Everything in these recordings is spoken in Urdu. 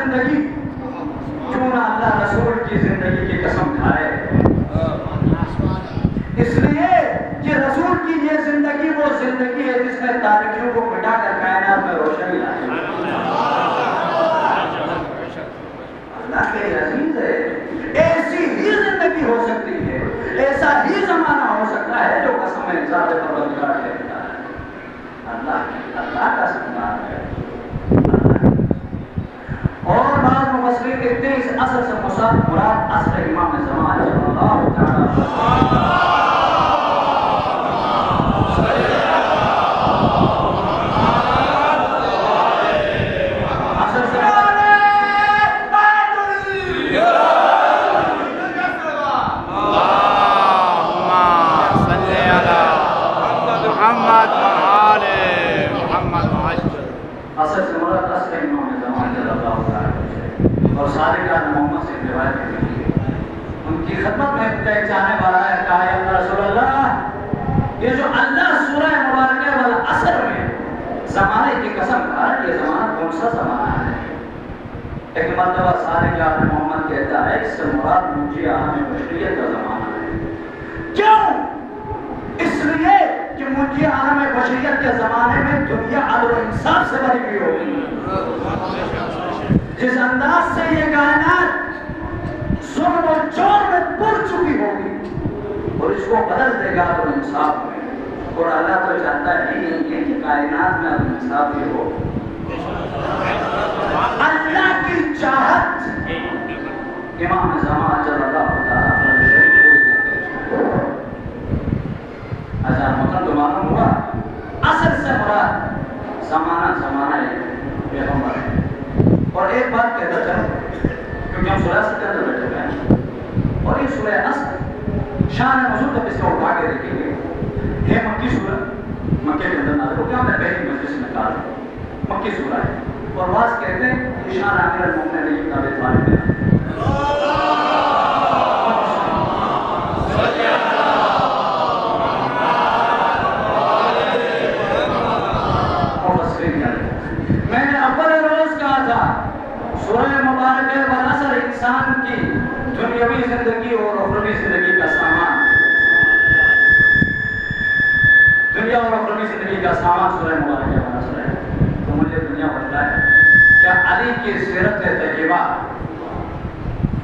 زندگی کیوں نہ اللہ رسول کی زندگی کی قسم کھائے؟ اس لیے کہ رسول کی یہ زندگی وہ زندگی ہے جس نے تاریکیوں کو مٹا کر کائنات میں روشنی لائی۔ اللہ کے عزیز ہے، ایسی ہی زندگی ہو سکتی ہے، ایسا ہی زمانہ ہو سکتا ہے جو قسم ذات پروردگار کہتا ہے۔ اللہ کا سنمان ہے۔ اور بعض مفسرین کہتے ہیں اس اصل سے مراد اصل امام زمان صلی اللہ تعالیٰ اور سارے کا محمد سے روایت کی ہے۔ ان کی خدمت میں ایک چاہنے والا ہے، کہا یا رسول اللہ، یہ جو اللہ سورہ مبارکہ والعصر میں زمانے کی قسم کھا، یہ زمانہ کون سا زمانہ ہے؟ ایک مرتبہ سارے کا محمد کہتا ہے اس سے مراد منجی عالم بشریت کا زمانہ ہے۔ کیوں؟ اس لیے کہ منجی عالم بشریت کے زمانے میں دنیا عدل و انصاف سے بھری ہوئی ہوگی۔ جس انداز سے یہ کائنات ظلم و جور میں پُر چکی ہوگی اور اس کو بدل دے گا عدل و انصاف میں، اور اللہ تو چاہتا ہے نہیں کہ کائنات میں عدل و انصاف ہی ہو۔ اللہ کی چاہت امام زمان صلی اللہ تعالیٰ ہزار مطلب تو معلوم ہوا اصل سے مراد زمانہ پیغمبر ہے۔ اور ایک بات کہتا چلو کیونکہ ہم سورہ اصل کے اندر بیٹھے ہوئے ہیں، اور یہ سورہ اصل شان نزول کا اس کو اٹھا کے دیکھیں گے، ہے مکی سورہ، مکے کے اندر نازل ہو گیا، ہم نے پہلی مجلس میں کہا مکی سورہ ہے، اور بعض کہتے ہیں کہ شان امیر المومنین علی بن ابی طالب ہے۔ میں نے اول روز کہا تھا سورہ مبارکہ والعصر انسان کی دنیاوی زندگی اور اخروی زندگی کا سامان، دنیا اور اخروی زندگی کا سامان سورہ مبارکہ والعصر ہے۔ تو مجھے دنیا بتلا ہے کیا علی کی سیرت طیبہ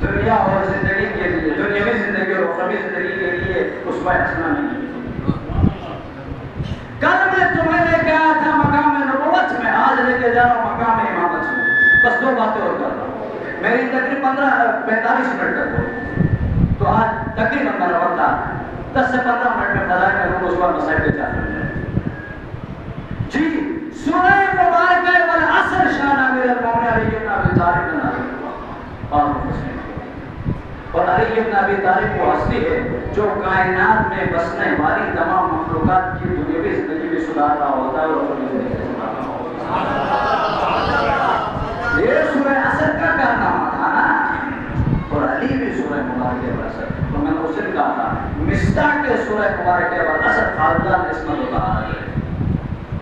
دنیا اور زندگی کے لیے، دنیاوی زندگی اور اخروی زندگی کے لیے اسوہ حسنہ نہیں؟ کل میں تمہیں نے کہا تھا مقام نبوت میں، آج لے کے جا رہا ہوں مقام امامت میں۔ بس دو باتیں اور کر رہا ہوں، میری تقریباً 45 منٹ تک ہو، تو آج تقریباً میرا وقت 10 سے 15 منٹ میں فضائل میں ہوں، اس وقت مسائل پہ جاتے ہیں۔ جی سورہ مبارکہ والعصر شان امیر المومنین علی بن ابی طالب نے نازل ہوا، اور علی بن ابی طالب وہ ہستی ہے جو کائنات میں بسنے والی تمام مخلوقات کی دنیاوی زندگی بھی سدھار رہا ہوتا ہے اور اپنی زندگی سے سدھار رہا ہوتا ہے۔ یہ سورہ اصل کا کارنامہ تھا نا، اور علی بھی سورہ مبارکہ والعصر، تو میں نے اس سے کہا تھا مصداق کے سورہ مبارکہ والعصر خالدہ نسبت ہوتا ہے۔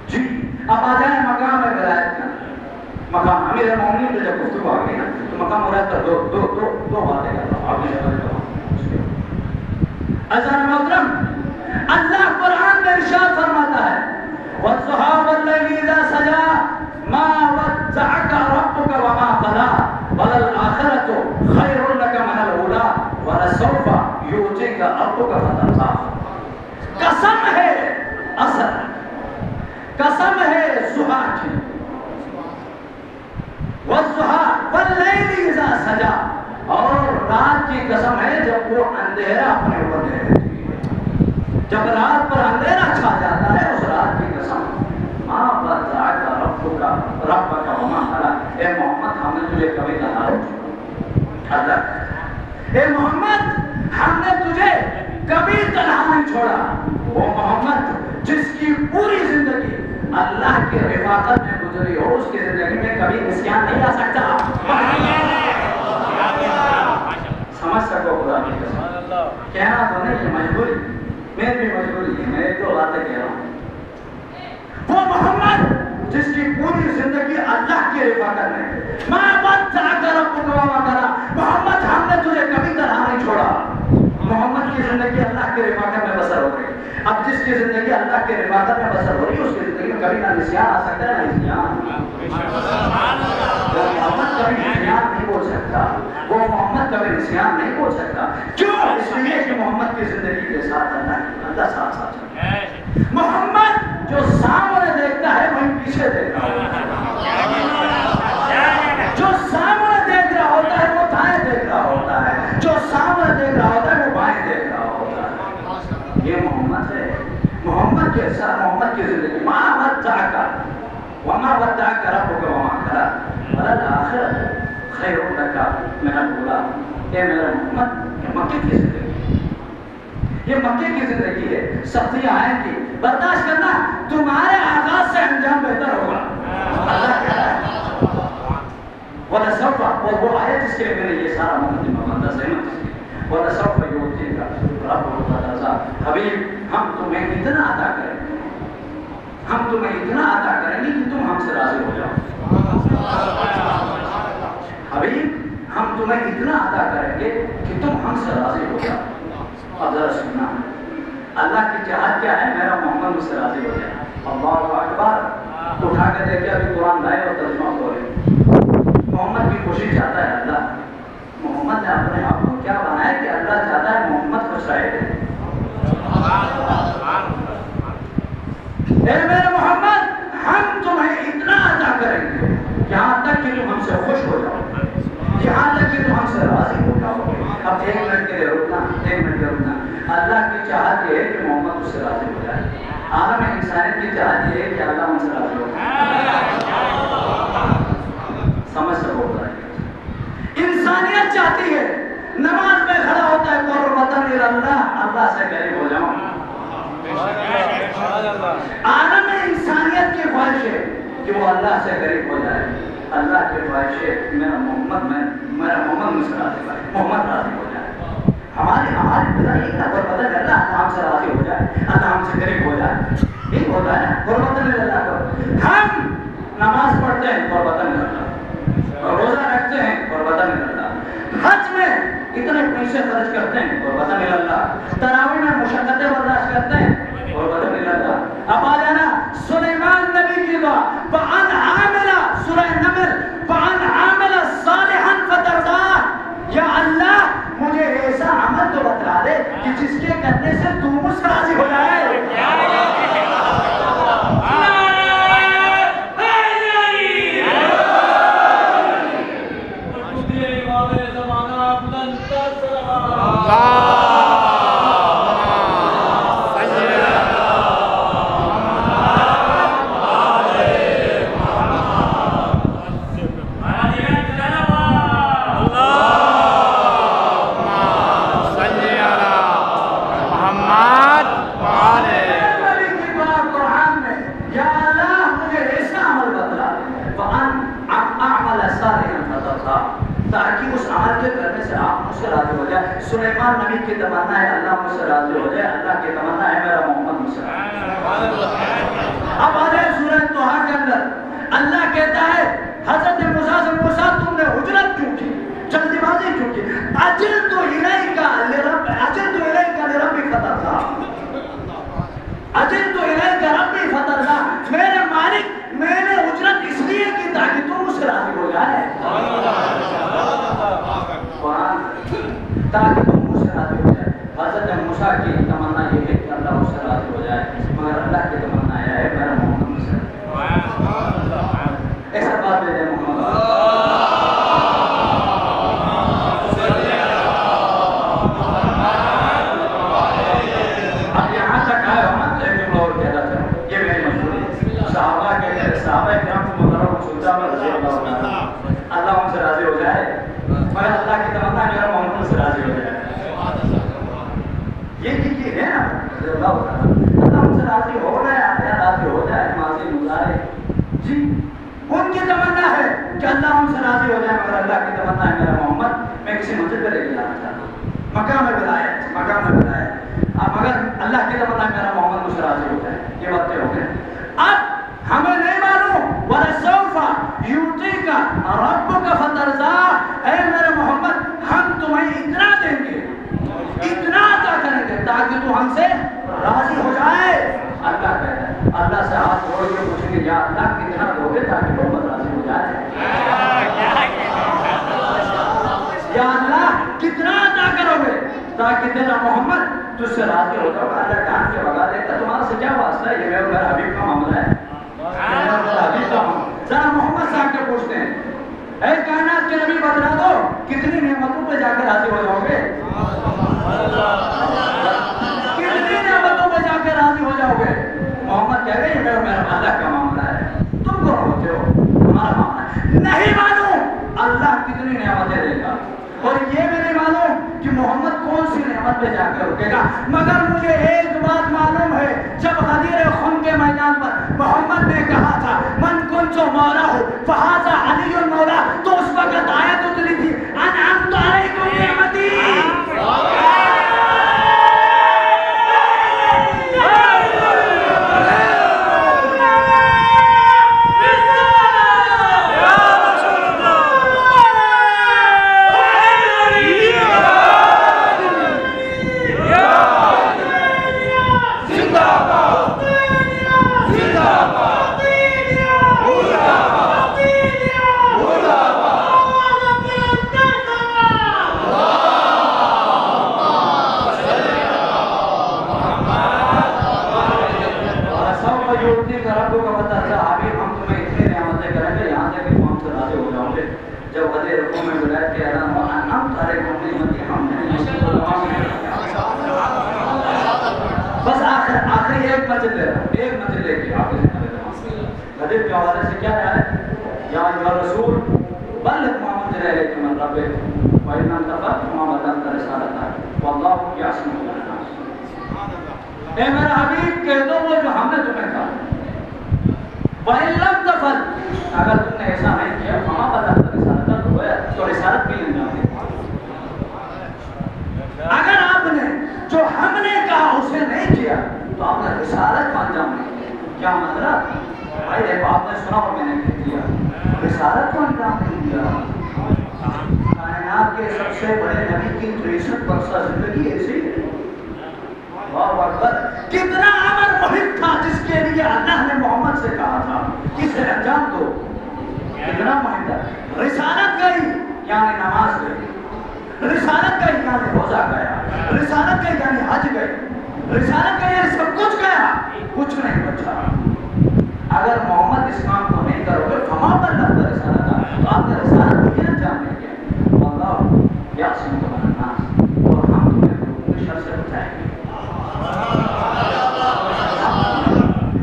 جی اب آ جائیں مقام ولایت کا، مقام امیر المومنین تو جب گفتگو آ گئی نا تو مقام ولایت کا دو باتیں کر رہا ہوں، آپ نے عزیزان محترم، اللہ قرآن میں ارشاد فرماتا ہے وَالضُّحَىٰ وَاللَّيْلِ إِذَا سَجَىٰ مَا وَدَّعَكَ رَبُّكَ وَمَا قَلَىٰ وَلَلْآخِرَةُ خَيْرٌ لَكَ مِنَ الْأُولَىٰ وَلَسَوْفَ يُؤْتِيكَ رَبُّكَ فَتَرْضَىٰ۔ قسم ہے اثر، قسم ہے ضحیٰ کی، وَالضُّحَىٰ وَاللَّيْلِ إِذَا سَجَىٰ، اور رات کی قسم ہے جب وہ اندھیرا اپنے اوپر لے لیتی ہے، جب رات پر اندھیرا چھا جاتا ہے، اس رات کی قسم مَا وَدَّعَكَ رَبُّكَ وَمَا قَلَىٰ، اے محمد ہم نے تجھے کبھی تنہا نہیں چھوڑا، اے محمد ہم نے تجھے کبھی تنہا نہیں چھوڑا۔ وہ محمد جس کی پوری زندگی اللہ کی رفاقت میں گزری ہو، اس کی زندگی میں کبھی نسیان نہیں آ سکتا۔ سمجھ سکو خدا کی قسم، کہنا تو نہیں ہے، مجبوری، میری بھی مجبوری ہے، میں ایک دو باتیں کہہ رہا ہوں۔ وہ محمد جس کی پوری زندگی اللہ کی رفاقت میں، محمد ہم نے تجھے کبھی طرح نہیں چھوڑا. محمد کی زندگی اللہ کے رفاقت میں بسر ہو رہی. اب جس کی زندگی اللہ کے رفاقت میں بسر ہو رہی ہے اس کی زندگی میں کبھی نہ نسیان آ سکتا ہے نہ اسیان. وہ محمد کبھی نسیان نہیں بول سکتا, وہ محمد کبھی نسیان نہیں بول سکتا. کیوں؟ اس لیے کہ محمد کی زندگی کے ساتھ اللہ ساتھ ساتھ چلتا ہے. محمد جو سامنے دیکھتا ہے وہیں پیچھے دیکھتا ہے. جو سامنے دیکھ رہا ہوتا ہے وہ دائیں دیکھ رہا ہوتا ہے, جو سامنے دیکھ رہا ہوتا ہے وہ بائیں دیکھ رہا ہوتا ہے. یہ محمد ہے. محمد کے ساتھ محمد کی زندگی ما ودعک وما ودعک ربک وما قلى وللآخرۃ خیر لک من الاولی. اے میرا محمد, یہ مکے کی زندگی, یہ مکے کی زندگی ہے. سختیاں آئیں گی, برداشت کرنا, تمہارے آغاز سے انجام بہتر ہوگا. اللہ کہہ رہا ہے وَلَسَوْفَ, اور وہ آیت جس کے لیے میں نے یہ سارا مقدمہ بندہ سہمت اس کی, وَلَسَوْفَ يُؤْتِيكَ رَبُّكَ فَتَرْضَىٰ. حبیب ہم تمہیں اتنا عطا کریں گے, ہم تمہیں اتنا عطا کریں گے کہ تم ہم سے راضی ہو جاؤ. حبیب ہم تمہیں اتنا عطا کریں گے کہ تم ہم سے راضی ہو جاؤ. اب ذرا سننا, اللہ کی چاہت کیا ہے؟ میرا محمد مجھ سے راضی ہو جائے. اللہ اکبر. اٹھا کے دیکھے ابھی قرآن لائے اور ترجمہ بولے. محمد کی خوشی چاہتا ہے اللہ. محمد نے اپنے آپ کو کیا بنایا کہ اللہ چاہتا ہے محمد خوش رہے. اے میرے محمد, ہم تمہیں اتنا عطا کریں گے یہاں تک کہ تم ہم سے خوش ہو جاؤ, یہاں تک کہ تم ہم سے راضی ہو جاؤ. اب ایک منٹ کے لیے رکنا, ایک منٹ کے رکنا. اللہ کی چاہت یہ ہے کہ محمد اس سے راضی ہو جائے. عالم انسانیت کی چاہت یہ ہے کہ اللہ ہم سے راضی ہو جائے. سمجھ سکو گا. انسانیت چاہتی ہے, نماز میں کھڑا ہوتا ہے قربتاً اللہ, اللہ سے قریب ہو جاؤں. عالم انسانیت کی خواہش ہے کہ وہ اللہ سے قریب ہو جائے. اللہ کی خواہش ہے میرا محمد مجھ سے راضی ہو جائے, محمد راضی ہو جائے. ہماری بلا یہ نہ قربتاً اللہ ہم سے راضی ہو جائے, اللہ ہم سے قریب ہو جائے. یہ ہوتا ہے نا قربتاً اللہ کو. ہم نماز پڑھتے ہیں قربتاً اللہ, روزہ رکھتے ہیں قربتاً اللہ, حج میں اتنے پیسے خرچ کرتے ہیں قربتاً اللہ, تراویح میں مشقتیں برداشت کرتے ہیں قربتاً اللہ. اب آ جانا سلیمان نبی کی دعا, فَأَنْ عَامِلَ, سورہ نمل, فَأَنْ عَامِلَ صَالِحًا فَتَرْضَاهُ. یا اللہ مجھے ایسا عمل تو بتلا دے کہ جس کے کرنے سے تو مجھ سے راضی ہو جائے. سلیمان نبی کی تمنا ہے اللہ مجھ سے راضی ہو جائے, اللہ کی تمنا ہے میرا محمد مجھ سے راضی ہو جائے. اب آ جائے سورہ طٰہٰ کے اندر, اللہ کہتا ہے حضرت موسیٰ سے, موسیٰ تم نے ہجرت کیوں کی, جلدی بازی کیوں کی؟ عجلت الیک لربی فترضیٰ, عجلت الیک ربی فترضیٰ. میرے مالک میں نے ہجرت اس لیے کی تاکہ تم مجھ سے راضی ہو جائے, تاکہ تم مجھ سے راضی ہو جائے. حضرت موسیٰ کی تمنا یہ ہے کہ اللہ مجھ سے راضی ہو جائے, مگر اللہ کی تمنا یہ ہے میرا محمد مجھ سے. ایسا بات دے دیں محمد. اب یہاں تک آئے ہو نا, ایک جملہ اور کہہ رہا تھا, یہ میری مجبوری. صحابہ کہتے ہیں, صحابہ کرام کو مطلب سوچا میں رضی اللہ عنہ, اللہ مجھ سے راضی ہو جائے, مگر اللہ کی تمنا میرا محمد سے راضی ہو جائے. یہ ہے نا اللہ ہم سے راضی ہو گئے, یا راضی ہو جائے, ماضی مضارع جی. ان کی تمنا ہے کہ اللہ ہم سے راضی ہو جائے, مگر اللہ کی تمنا ہے میرا محمد میں کسی مسجد پہ لے کے جانا چاہتا ہوں, مقام ولایت. مگر اللہ کی تمنا ہے میرا محمد مجھ سے راضی ہو جائے. یہ باتیں ہو گئے. اب ہمیں نہیں معلوم وَلَسَوْفَ يُؤْتِيكَ رَبُّكَ فَتَرْضَىٰ, تاکہ تیرا محمد تجھ سے راضی ہو جاؤ. اللہ ڈانٹ کے بگا دیتا تمہارا سے کیا واسطہ ہے؟ یہ میرے گھر حبیب کا معاملہ ہے. حبیب کا معاملہ. ذرا محمد صاحب کے پوچھتے ہیں اے کائنات کے نبی بتلا دو کتنی نعمتوں پہ جا کے راضی ہو جاؤ گے؟ کتنی نعمتوں پہ جا کے راضی ہو جاؤ گے؟ محمد کہہ رہے ہیں یہ میرا اللہ کا معاملہ ہے. تم کو ہوتے ہو ہمارا معاملہ ہے. نہیں معلوم اللہ کتنی نعمتیں دے گا اور یہ بھی نہیں معلوم کہ محمد کون سی نعمت پہ جا کے رکے گا. مگر مجھے ایک بات معلوم ہے جب غدیر خم کے میدان پر محمد نے کہا تھا من کنت مولا ہو فہذا علی المولا تو اس وقت آیت اتری تھی انعمت علیکم نعمتی. بس آخری ایک مسجد لے کے آپ حدیث کے حوالے سے کیا ہے یا ایھا رسول بلغ ما انزل الیک من ربک وان لم تفعل فما بلغت رسالته والله یعصمک من الناس. اے میرا حبیب کہہ دو وہ جو ہم نے تمہیں کہا وان لم تفعل اگر تم نے ایسا نہیں کیا فما بلغت رسالته تو رسالت بھی انجام دے. اگر آپ نے جو ہم نے کہا اسے نہیں کیا تو آپ نے رسالت کا انجام نہیں دیا. کیا مطلب؟ بھائی دیکھو آپ نے سنا اور میں نے کہہ دیا رسالت کا انجام نہیں دیا. کائنات کے سب سے بڑے نبی کی 63 برسہ زندگی ایسی ہے. اللہ اکبر. کتنا امر محب تھا جس کے لیے اللہ نے محمد سے کہا تھا کسے انجام دو. کتنا محب تھا. رسالت گئی یعنی نماز گئی, رسالت گئی یعنی روزہ گیا, رسالت گئی یعنی حج گئی, رسالت گئی یعنی سب کچھ گیا, کچھ نہیں بچا. اگر محمد اس کام کو نہیں کرو گے فما بلغت رسالته تو آپ نے رسالت کو کیا انجام دیں گے. اللہ یعصمک من الناس اور ہم تمہیں لوگوں کے شر سے بچائیں گے.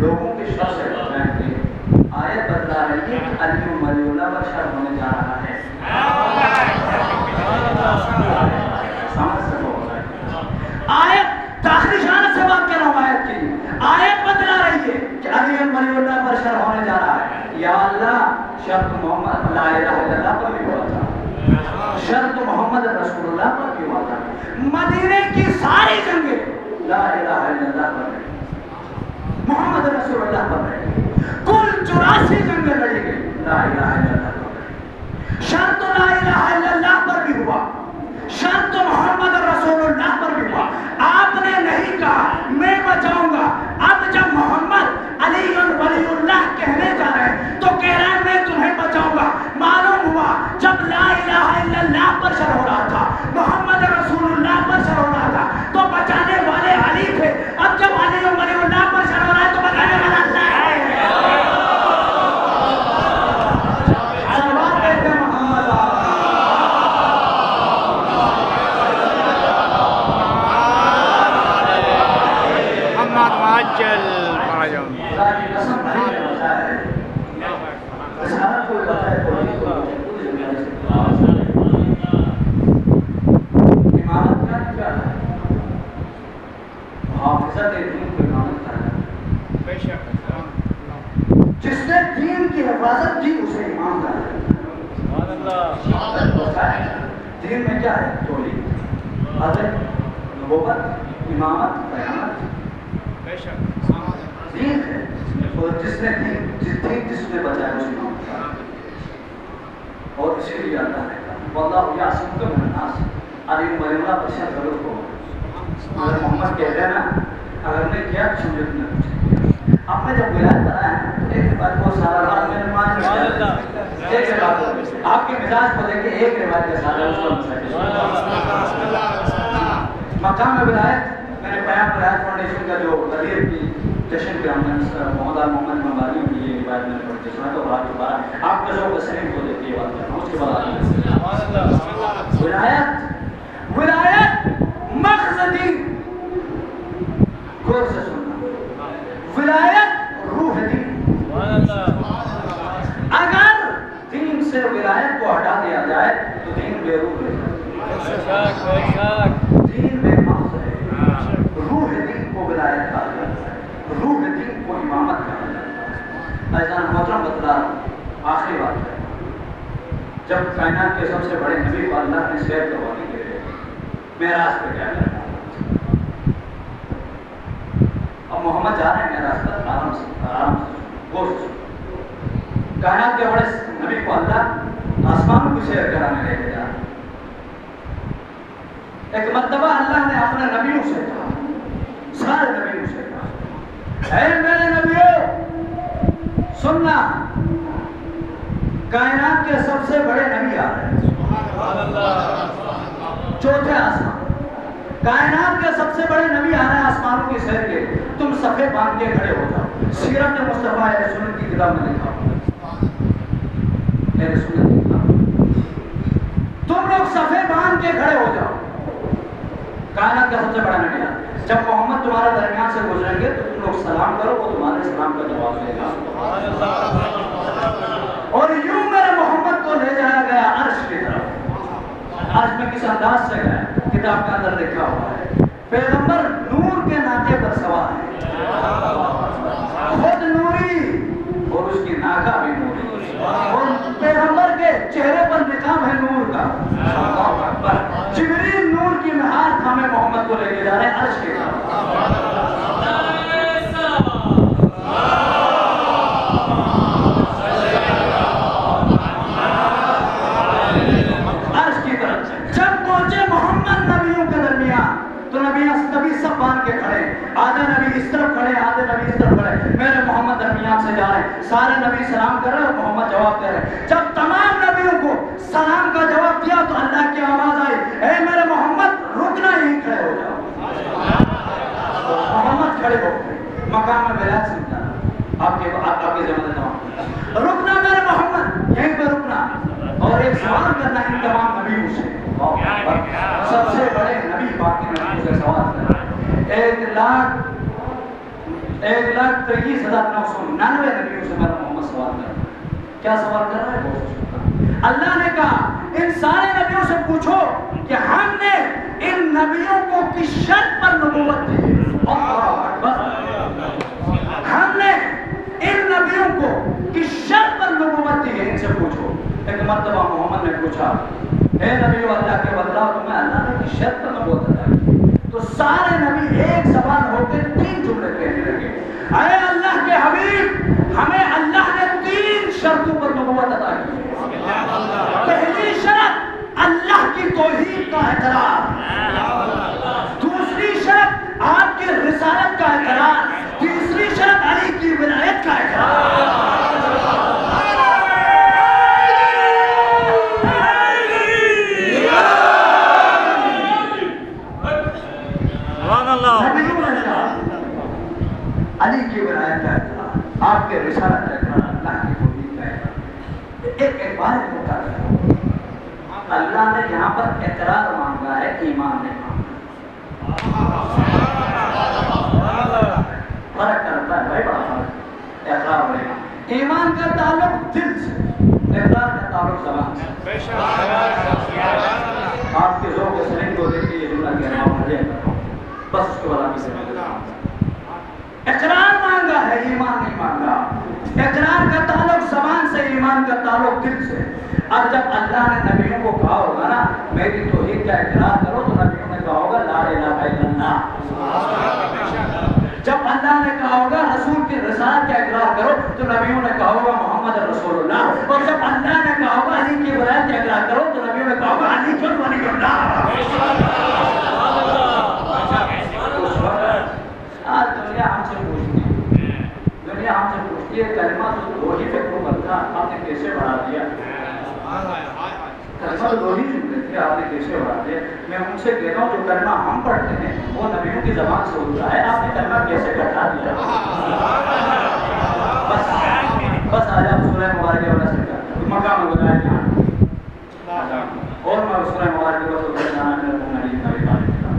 لوگوں کے شر سے بچائیں گے. آیت بتلا رہی ہے کہ علی ولی اللہ پر شر ہونے جا رہا ہے. آیت داخلی شان سے بات کر رہا ہوں. آیت کی آیت بتلا رہی ہے کہ علی ولی اللہ پر شر ہونے جا رہا ہے. یا اللہ شر تو محمد لا الہ الا اللہ پر بھی ہوا تھا, شر تو محمد رسول اللہ پر بھی ہوا تھا. مدینے کی ساری جنگیں لا الہ الا اللہ پر رہی, محمد رسول اللہ پر رہی. کل 84 جنگیں لڑی گئی لا الہ الا اللہ پر رہی. شر تو لا الہ الا اللہ پر بھی ہوا, شر تو محمد رسول اللہ پر بھی ہوا. آپ نے نہیں کہا میں بچاؤں گا. اب جب محمد علی ولی اللہ کہنے جا رہے ہیں تو کہہ رہے ہیں میں تمہیں بچاؤں گا. معلوم ہوا جب لا الہ الا اللہ پر شر ہو رہا تھا, محمد رسول اللہ پر شر ہو رہا تھا تو بچانے والے علی تھے. اب جب علی ولی اللہ پر شر ہو رہا ہے تو بچانے والا اللہ ہے. جس نے دین کی حفاظت کی اسے امام کہا ہے. دین میں کیا ہے؟ توحید, حضرت, نبوت, امامت, قیامت, دین ہے. اور جس نے جس نے بچایا اسے امام کہا. اور اسی لیے اللہ نے کہا واللہ یعصمک من الناس. علی ولی اللہ پر شر ضرور ہو. اگر محمد کہہ دینا اگر نے کیا سمجھے تم نے کچھ کیا. اب میں جب ولایت بنا ہے ایک بات کو سارا رات میں مان لیا. ایک بات آپ کے مزاج کو دیکھ کے ایک روایت کے ساتھ اس کو مقام ولایت میں نے پیام ولایت فاؤنڈیشن کا جو غدیر کی جشن پہ ہم نے محمد ممباری کی یہ روایت میں نے پڑھ کے سنا تو آپ دوبارہ آپ کا ذوق سلیم کو دیتی ہے بات کرنا. اس کے بعد ولایت مغز دین غور سے سننا. ولایت روح دین. اگر دین سے ولایت کو ہٹا دیا جائے تو دین بے روح ہے. دین بے مغز ہے. روح دین کو ولایت کہا جاتا ہے. روح دین کو امامت کہا جاتا ہے. ایسا محترم بتلا آخری بات ہے. جب کائنات کے سب سے بڑے نبی کو اللہ نے سیر کروانے کے لیے معراج پہ کیا کرنا. اب محمد جا رہے ہیں معراج پر آرام سے غور سے. کائنات کے بڑے نبی کو اللہ آسمانوں کی سیر کرانے لے کے جا رہا ہے. ایک مرتبہ اللہ نے اپنے نبیوں سے کہا, سارے نبیوں سے کہا, اے میرے نبیوں سننا, کائنات کے سب سے بڑے نبی آ رہے ہیں. چوتھے آسمان, کائنات کے سب سے بڑے نبی آ رہے ہیں آسمانوں کی سیر کے. تم صفے باندھ کے کھڑے ہو جاؤ. سیرت مصطفیٰ سنت کی کتاب میں لکھا میرے سنت کی کتاب, تم لوگ صفے باندھ کے کھڑے ہو جاؤ. کائنات کا سب سے بڑا نبی. جب محمد تمہارے درمیان سے گزریں گے تو تم لوگ سلام کرو, وہ تمہارے سلام کا جواب دے گا. اور یوں میرے محمد کو لے جایا گیا عرش کی طرف. عرش میں کس انداز سے گیا کتاب کے اندر لکھا ہوا ہے. پیغمبر نور کے ناکے پر سوار ہے, خود نوری اور اس کی ناکہ بھی نوری, اور پیغمبر کے چہرے پر نقاب ہے نور کا. جبریل نور کی مہار تھامے محمد کو لے کے جا رہے ہیں عرش کے طرف. عرش کی طرف جب پہنچے محمد نبیوں کے درمیان تو نبی سب باندھ کے کھڑے, آدھے نبی اس طرف کھڑے, آدھے نبی اس طرف کھڑے. میرے محمد درمیان سے جا رہے ہیں. سارے نبی سلام کر رہے ہیں اور محمد جواب دے رہے ہیں. جب تمام نبیوں کو سلام کا جواب دیا تو اللہ کی آواز آئی, اے میرے محمد رکنا, ہی کھڑے ہو جاؤ. محمد کھڑے ہو گئے. مقام ولایت سے ملا آپ کے زمانے تمام رکنا میرے محمد, یہیں پہ رکنا اور ایک سوال کرنا ان تمام نبیوں سے. سب سے بڑے نبی باقی نبیوں سے سوال کرنا. 1,23,999 نبیوں سے میرا محمد سوال کر رہا ہے. کیا سوال کر رہا ہے؟ اللہ نے کہا ان سارے نبیوں سے پوچھو کہ ہم نے ان نبیوں کو کس شرط پر نبوت دی ہے. ہم نے ان نبیوں کو کس شرط پر نبوت دی ہے, ان سے پوچھو. ایک مرتبہ محمد نے پوچھا, اے نبی اللہ کے بدلا تمہیں اللہ نے کس شرط پر نبوت عطا کی؟ تو سارے نبی ایک زبان ہو کے 3 جملے کہنے لگے, اے اللہ کے حبیب ہمیں اللہ نے 3 شرطوں پر نبوت عطا کی. پہلی شرط اللہ کی توحید کا اقرار, دوسری شرط آپ کی رسالت کا اقرار, تیسری شرط علی کی ولایت کا اقرار. علی کی ولایت کا اقرار, آپ کے رسالت کا اقرار, اللہ کی توحید کا اقرار. ایک بات بتا رہا ہوں, اللہ نے یہاں پر اقرار مانگا ہے, ایمان نہیں مانگا. فرق کرتا ہے بھائی, بڑا فرق. اقرار اور ایمان کا تعلق دل سے, اقرار کا تعلق زبان سے. آپ کے ذوق سلیم کو دیکھ کے یہ جملہ کہہ رہا ہوں, بس اس کے بعد آپ سے اقرار مانگا ہے, ایمان نہیں مانگا. اقرار کا تعلق زبان سے, ایمان کا تعلق دل سے. اب جب اللہ نے نبیوں کو کہا ہوگا نا میری توحید کا اقرار کرو, تو نبیوں نے کہا ہوگا لا الہ الا اللہ. جب اللہ نے کہا ہوگا رسول کی رسالت کا اقرار کرو, تو نبیوں نے کہا ہوگا محمد رسول اللہ. اور جب اللہ نے کہا ہوگا علی کی ولایت کا اقرار کرو, تو نبیوں نے کہا ہوگا علی جل ولی اللہ. آج دنیا ہم سے پوچھتی ہے, دنیا ہم سے پوچھتی ہے کلمہ تو وہی پہ کو بنتا آپ نے کیسے بڑھا دیا. فاطمہ دو ہی جملے تھے، آپ نے کیسے اڑا دے؟ میں ان سے کہتا ہوں جو کلمہ ہم پڑھتے ہیں وہ نبیوں کی زبان سے ہوتا ہے، آپ نے کلمہ کیسے کٹا دیا؟ بس آج آپ سورہ مبارکہ والا سے کرتے مقام بتائے جہاں اور میں سورہ مبارکہ کو سورہ جانا میرے کو نہیں نبی طالب کا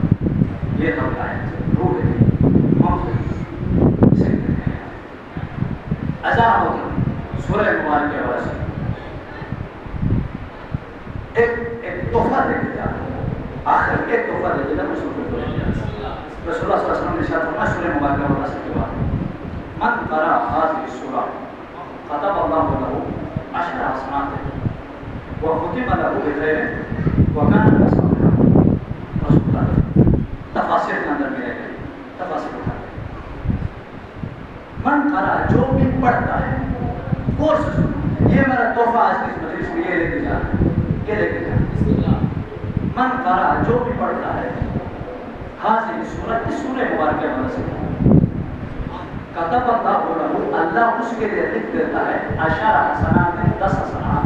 یہ تو ہے روح ہے اسے کہتے ہیں اذان ہوتی سورہ مبارکہ والا سے ایک تحفہ دے کے جاتا آخر ایک تحفہ دے کے جاتا رسول اللہ صلی اللہ علیہ وسلم نے شاید فرمایا سورہ مبارکہ والا سے کے بعد من قرأ هذه السورة كتب الله له 10 حسنات وختم له بخير وكان من الصالحين رسول اللہ تفاسیر کے اندر ملے گا تفاسیر اٹھا من قرأ جو بھی پڑھتا ہے کورس یہ میرا تحفہ آج کی مجلس میں یہ لے کے جا رہا ہے یہ لے کے جا رہا ہے من قرأ جو بھی پڑھتا ہے هذه السورة اس سورہ مبارکہ والا سے کتب اللہ اس کے لیے لکھ دیتا ہے 10 حسنات میں 10 حسنات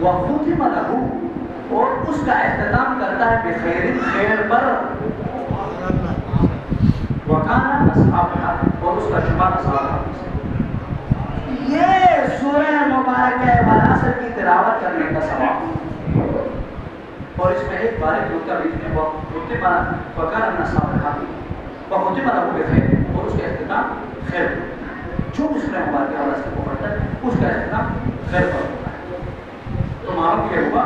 وختم له اور اس کا اختتام کرتا ہے بخیر خیر پر وکان اصحابہ اور اس کا شمار اصحاب سے یہ سورہ مبارکہ والعصر کی تلاوت کرنے کا ثواب اور اس میں ایک بارک نکتہ لکھنے وکان اصحابہ وختم له بخیر اور اس کا اختتام خیر جو اس میں مبارکہ والا سے کو پڑھتا ہے اس کا اختتام خیر پر ہوتا ہے تو معلوم کیا ہوا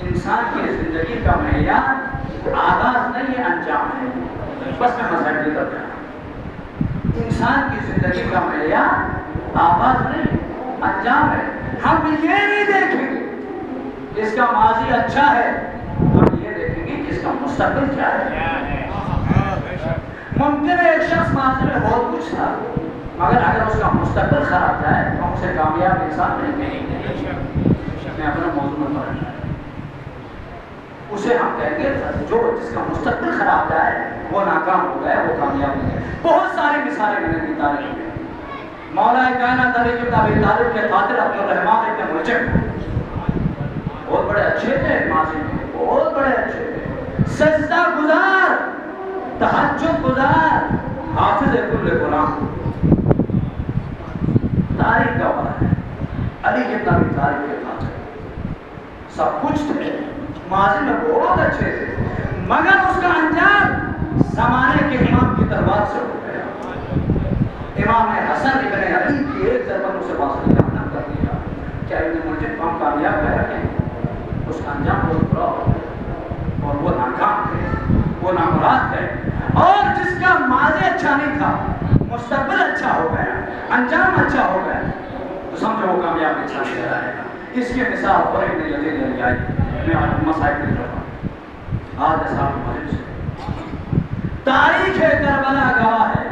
انسان کی زندگی کا معیار آغاز نہیں ہے انجام ہے بس میں مسائل کی طرف جانا انسان کی زندگی کا معیار آغاز نہیں انجام ہے ہم یہ نہیں دیکھیں گے اس کا ماضی اچھا ہے ہم یہ دیکھیں گے کہ اس کا مستقبل کیا ہے ممکن ہے ایک شخص ماضی میں بہت کچھ تھا مگر اگر اس کا مستقبل خراب جائے تو ہم اسے کامیاب انسان نہیں کہیں گے میں اپنا موضوع میں پڑھنا ہے اسے ہم کہیں گے جو جس کا مستقبل خراب جائے وہ ناکام ہو گیا وہ کامیاب نہیں ہے بہت ساری مثالیں میں نے دی تاریخ میں مولا کائنات علی بن ابی طالب کے قاتل عبدالرحمن ابن ملجم بہت بڑے اچھے تھے ماضی میں بہت بڑے اچھے تھے سجدہ گزار تہجد گزار حافظ کل قرآن تاریخ کا بڑا ہے علی بن ابی طالب کے قاتل سب کچھ تھے ماضی میں بہت اچھے تھے مگر اس کا انجام زمانے کے امام کی تلوار سے ہو گیا امام حسن ابن علی کی ایک ضربت اسے باصل جانا کر دیا کیا ابن ملجم ہم کامیاب کر رکھے اس کا انجام بہت برا ہو گیا اور وہ ناکام تھے وہ نامراد ہے اور جس کا ماضی اچھا نہیں تھا مستقبل اچھا ہو گیا انجام اچھا ہو گیا تو سمجھو وہ کامیاب انسان سے رہے گا اس کی مثال اور ابن یزید الریائی میں آج مسائل کی طرف آج اصحاب مجلس سے تاریخ کربلا گواہ ہے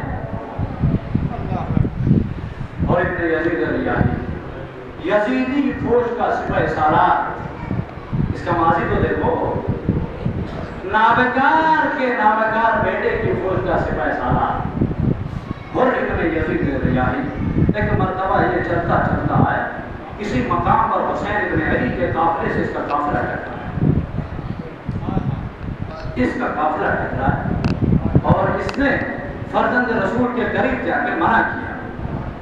اور ابن یزید الریائی یزیدی فوج کا سپہ سالار اس کا ماضی تو دیکھو نابکار کے نابکار بیٹے کی فوج کا سپہ سالار اور ابن یزید الریائی ایک مرتبہ یہ چلتا چلتا ہے کسی مقام پر حسین ابن علی کے قافلے سے اس کا قافلہ ٹکرا اس کا قافلہ ٹکرا اور اس نے فرزند رسول کے قریب جا کے منع کیا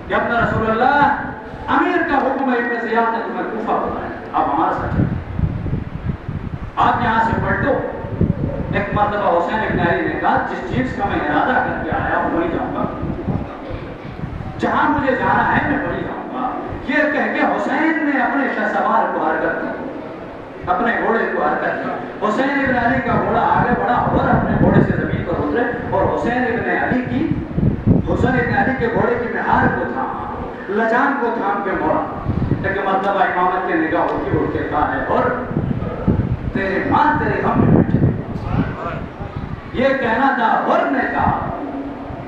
کہ اپنا رسول اللہ امیر کا حکم ہے ابن زیاد نے تمہیں کوفہ بنایا آپ ہمارا ساتھ چلیں آپ یہاں سے پلٹو ایک مرتبہ حسین ابن علی نے کہا جس چیز کا میں ارادہ کر کے آیا ہوں وہی جاؤں گا جہاں مجھے جانا ہے میں وہی جاؤں گا یہ کہہ کے حسین نے اپنے شہسوار کو حرکت کی اپنے گھوڑے کو حرکت کی حسین ابن علی کا گھوڑا آگے بڑھا اور اپنے گھوڑے سے زمین پر اترے اور حسین ابن علی کے گھوڑے کی مہار کو تھام لجان کو تھام کے موڑا لیکن مرتبہ امامت کے نگاہ اٹھ کے کہا ہے اور تیرے ماں تیرے غم میں بیٹھے یہ کہنا تھا اور نے کہا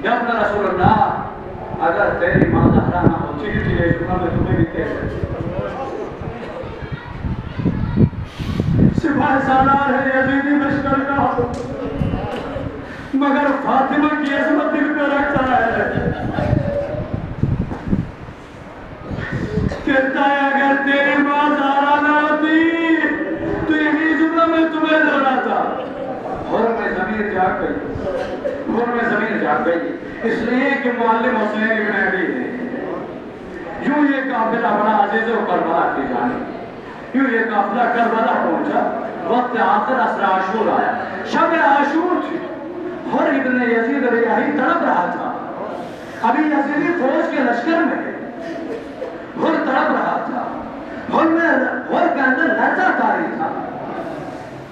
کہ اپنا رسول اللہ اگر تیری ماں زہرا نہ ہو چیز لے چکا میں تمہیں بھی کہہ سپاہ سالار ہے یزیدی لشکر کا مگر فاطمہ کی عظمت دل پہ رکھتا ہے کہتا ہے اگر تیری ماں زہرا جاگ گئی، خون میں زمین جاگ گئی، اس لیے کہ معلم حسین ابن علی ہے۔ یوں یہ قافلہ بڑا عزیز و کربلا کی جانب، یوں یہ قافلہ کربلا پہنچا، وقت آخر عصر عاشور آیا، شب عاشور تھی، اور ابن یزید ریاحی تڑپ رہا تھا، ابھی یزیدی فوج کے لشکر میں ہے، اور تڑپ رہا تھا، اور کے اندر لرزہ طاری تھا،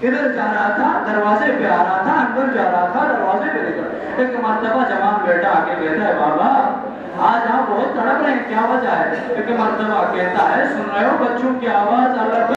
ادھر جا رہا تھا، دروازے پہ آ رہا تھا، اندر جا رہا تھا، دروازے پہ نکل، ایک مرتبہ جوان بیٹا آکے کہتا ہے بابا آج آپ بہت تڑپ رہے ہیں، کیا وجہ ہے؟ ایک مرتبہ کہتا ہے سن رہے ہو بچوں کی آواز اللہ